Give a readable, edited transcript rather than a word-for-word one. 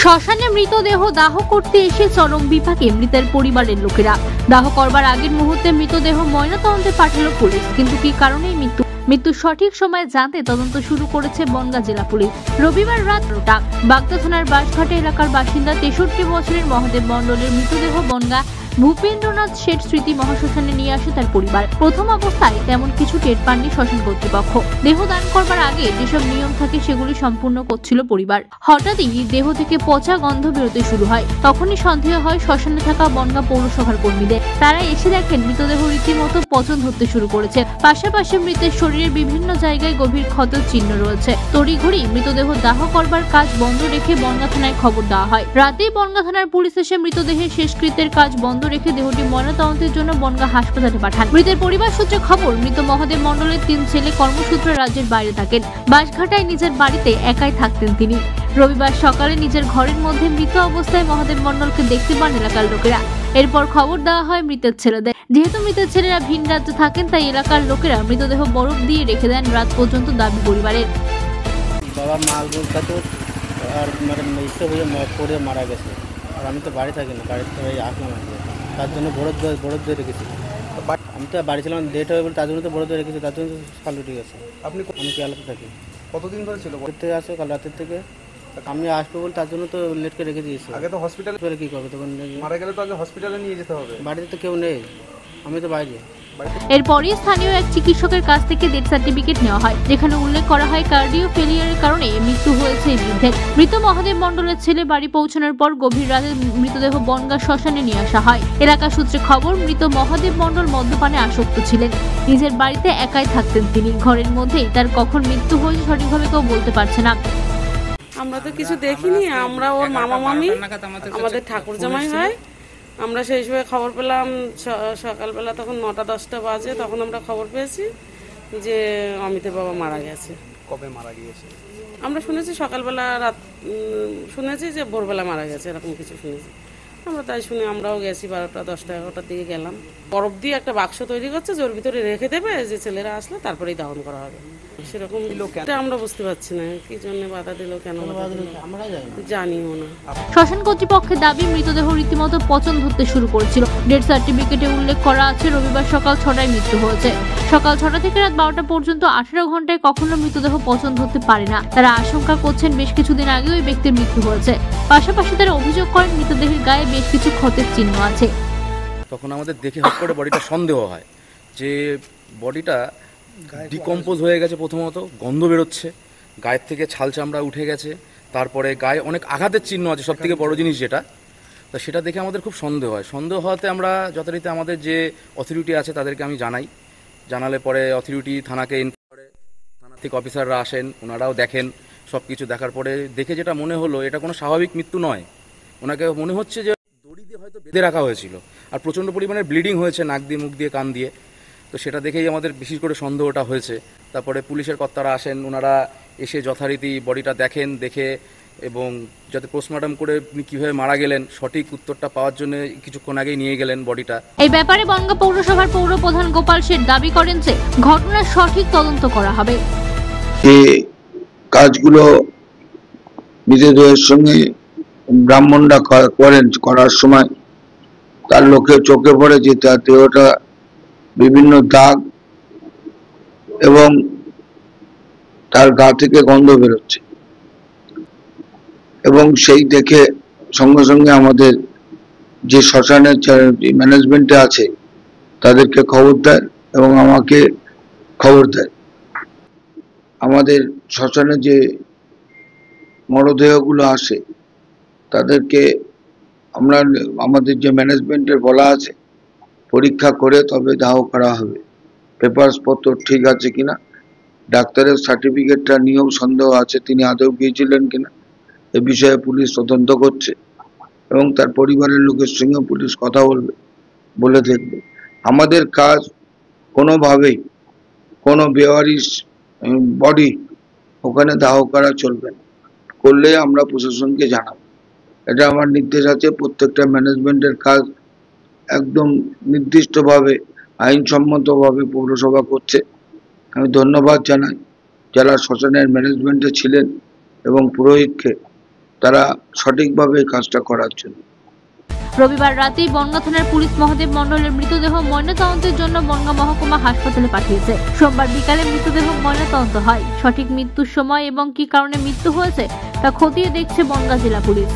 শ্মশানে মৃতদেহ দাহ করতে এসে চরম বিপাকে মৃতের পরিবারের লোকেরা। দাহ করবার আগের মুহূর্তে মৃতদেহ ময়নাতদন্তে পাঠালো পুলিশ, কিন্তু কি কারণে মৃত্যুর সঠিক সময় জানতে তদন্ত শুরু করেছে বনগাঁ জেলা পুলিশ। রবিবার রাত 9টা বাগদা থানার বাঁশঘাটা এলাকার বাসিন্দা 63 বছরের মহাদেব মণ্ডলের মৃতদেহ বনগাঁ ভূপেন্দ্রনাথ শেঠ স্মৃতি মহাশ্মশানে নিয়ে আসে তার পরিবার। প্রথম অবস্থায় তেমন কিছু টের পাননি শ্মশান কর্তৃপক্ষ। দেহ দান করবার আগে যেসব নিয়ম থাকে সেগুলি সম্পূর্ণ করছিল পরিবার। হঠাৎই দেহ থেকে পচা গন্ধ বেরোতে শুরু হয়। তখনই সন্দেহ হয় শ্মশানে থাকা বনগাঁ পৌরসভার কর্মীদের। তারা এসে দেখেন মৃতদেহ রীতিমতো পচন ধরতে শুরু করেছে। পাশাপাশি মৃতের শরীরের বিভিন্ন জায়গায় গভীর ক্ষতের চিহ্ন রয়েছে। তড়িঘড়ি মৃতদেহ দাহ করবার কাজ বন্ধ রেখে বনগাঁ থানায় খবর দেওয়া হয়। রাতেই বনগাঁ থানার পুলিশ এসে মৃতদেহের শেষকৃত্যের কাজ বন্ধ রেখে দেহটি ময়নাতদন্তের জন্য বনগাঁ হাসপাতালে পাঠান। মৃতের পরিবার সূত্রে খবর, মৃত মহাদেব মণ্ডলের 3 ছেলে কর্মসূত্রে রাজ্যের বাইরে থাকেন। বাঁশঘাটায় নিজের বাড়িতে একাই থাকতেন তিনি। রবিবার সকালে নিজের ঘরের মধ্যে মৃত অবস্থায় মহাদেব মণ্ডলকে দেখতে পান এলাকার লোকেরা। এরপর খবর দেওয়া হয় মৃতের ছেলেদের। যেহেতু মৃতের ছেলেরা ভিন রাজ্যে থাকেন, তাই এলাকার লোকেরা মৃতদেহ বরফ দিয়ে রেখে দেন রাত পর্যন্ত, দাবি পরিবারের। বাবা মাল বলতে তো আর মানে পড়ে মারা গেছে, আর আমি তো বাড়ি থাকি না, বাড়িতে আসলাম আর তার জন্য বরফ দিয়ে রেখেছি। আমি তো বাড়ি ছিলাম, লেট হয়ে বলে তার জন্য তো বরফ দিয়ে রেখেছি, তার জন্য কাল উঠে গেছে। আমি কেয়ালাতে থাকি। কতদিন ধরে ছিল? থেকে আসো কাল রাতের থেকে। আমি আসবো বলে তার জন্য তো লেট করে রেখে দিয়েছি। আগে তো হসপিটালে কী করবে তখন? মারা গেলে তো আগে হসপিটালে নিয়ে যেতে হবে। বাড়িতে তো কেউ নেই, আমি তো বাইরে। এরপরই স্থানীয় এক চিকিৎসকের কাছ থেকে ডেথ সার্টিফিকেট নেওয়া হয়, যেখানে উল্লেখ করা হয় কার্ডিও ফেলিয়ারের কারণে মৃত্যু হয়েছে এই বৃদ্ধের। মৃত মহাদেব মণ্ডলের ছেলে বাড়ি পৌঁছানোর পর গভীর রাতে মৃতদেহ বনগাঁ শ্মশানে নিয়ে আসা হয়। এলাকা সূত্রে খবর, মৃত মহাদেব মণ্ডল মদ্যপানে আসক্ত ছিলেন। নিজের বাড়িতে একাই থাকতেন তিনি। ঘরের মধ্যেই তার কখন মৃত্যু হয়েছে সঠিকভাবে কেউ বলতে পারছে না। আমরা তো কিছু দেখিনি, আমরা ওর মামা মামি আমাদের ঠাকুর জামাই হয়। আমরা সেই সময় খবর পেলাম সকালবেলা, তখন 9টা-10টা বাজে, তখন আমরা খবর পেয়েছি যে অমিতের বাবা মারা গেছে। কবে মারা গিয়েছে? আমরা শুনেছি সকালবেলা, রাত শুনেছি যে ভোরবেলা মারা গেছে, এরকম কিছু শুনেছি আমরা। তাই শুনে আমরাও গেছি 12টা, 10টা, 11টার দিকে গেলাম। বরফ দিয়ে একটা বাক্স তৈরি করছে, ওর ভিতরে রেখে দেবে, যে ছেলেরা আসলে তারপরেই দাহন করা হবে। সেরকম আমরা বুঝতে পারছি না কি জন্য বাধা দিল, কেন জানিও না। শ্মশান কর্তৃপক্ষের দাবি, মৃতদেহ রীতিমতো পচন ধরতে শুরু করেছিল। ডেথ সার্টিফিকেটে উল্লেখ করা আছে রবিবার সকাল 6টায় মৃত্যু হয়েছে। সকাল 6টা থেকে রাত 12টা পর্যন্ত 18 ঘন্টায় কখনো মৃতদেহ পচন ধরতে পারে না। তারা আশঙ্কা করছেন বেশ কিছুদিন আগে ওই ব্যক্তির মৃত্যু হয়েছে। পাশাপাশি তারা অভিযোগ করেন মৃতদেহের গায়ে বেশ কিছু ক্ষতের চিহ্ন আছে। তখন আমাদের দেখে হট করে বডিটা সন্দেহ হয় যে বডিটা ডিকম্পোজ হয়ে গেছে। প্রথমত গন্ধ বেরোচ্ছে, গায়ের থেকে ছাল চামড়া উঠে গেছে, তারপরে গায়ে অনেক আঘাতের চিহ্ন আছে, সব থেকে বড় জিনিস যেটা। তো সেটা দেখে আমাদের খুব সন্দেহ হয়। সন্দেহ হওয়াতে আমরা যথারীতি আমাদের যে অথরিটি আছে তাদেরকে আমি জানালে পরে অথরিটি থানাকে ইনফর্ম করে। থানা থেকে অফিসাররা আসেন, ওনারাও দেখেন। সব কিছু দেখার পরে দেখে যেটা মনে হলো, এটা কোনো স্বাভাবিক মৃত্যু নয়। ওনাকে মনে হচ্ছে যে দড়ি দিয়ে হয়তো বেঁধে রাখা হয়েছিল, আর প্রচণ্ড পরিমাণে ব্লিডিং হয়েছে নাক দিয়ে, মুখ দিয়ে, কান দিয়ে। তো সেটা দেখেই আমাদের বিশেষ করে সন্দেহটা হয়েছে। তারপরে পুলিশের কর্তারা আসেন, ওনারা এসে যথারীতি বডিটা দেখেন, দেখে এবং যাতে পোস্টমর্টম করে উনি কীভাবে মারা গেলেন সঠিক উত্তরটা পাওয়ার জন্য কিছুক্ষণ আগেই নিয়ে গেলেন বডিটা। এই ব্যাপারে বনগাঁ পৌরসভার পৌর প্রধান গোপাল শেঠ দাবি করেন যে ঘটনার সঠিক তদন্ত করা হবে। এই কাজগুলো মৃতদেহের সঙ্গে ব্রাহ্মণরা করার সময় তার লোকের চোখে পড়ে যে তার দেহটা বিভিন্ন দাগ এবং তার গা থেকে গন্ধ বেরোচ্ছে, এবং সেই দেখে সঙ্গে সঙ্গে আমাদের যে শ্মশানের ম্যানেজমেন্টে আছে তাদেরকে খবর দেয় এবং আমাকে খবর দেয়। আমাদের শ্মশানে যে মরদেহগুলো আসে তাদেরকে আমাদের যে ম্যানেজমেন্টের বলা আছে পরীক্ষা করে তবে দাহ করা হবে। পেপারস পত্র ঠিক আছে কিনা, ডাক্তারের সার্টিফিকেটটা নিয়েও সন্দেহ আছে তিনি আদৌ গিয়েছিলেন কিনা, এ বিষয়ে পুলিশ তদন্ত করছে এবং তার পরিবারের লোকের সঙ্গে পুলিশ কথা বলে দেখবে। আমাদের কাজ কোনোভাবেই কোনো বেওয়ারিশ বডি ওখানে দাহ করা চলবে না, করলে আমরা প্রশাসনকে জানাবো। এটা আমার নির্দেশ আছে। প্রত্যেকটা ম্যানেজমেন্টের কাজ একদম নির্দিষ্টভাবে আইনসম্মতভাবে পৌরসভা করছে। আমি ধন্যবাদ জানাই যারা শ্মশানের ম্যানেজমেন্টে ছিলেন এবং পুরোহিতকে তারা সঠিকভাবে এই কাজটা করার জন্য। রবিবার রাতেই বনগাঁ থানার পুলিশ মহাদেব মণ্ডলের মৃতদেহ ময়নাতদন্তের জন্য বনগাঁ মহকুমা হাসপাতালে পাঠিয়েছে। সোমবার বিকালে মৃতদেহ ময়নাতদন্ত হয়। সঠিক মৃত্যুর সময় এবং কি কারণে মৃত্যু হয়েছে তা খতিয়ে দেখছে বনগাঁ জেলা পুলিশ।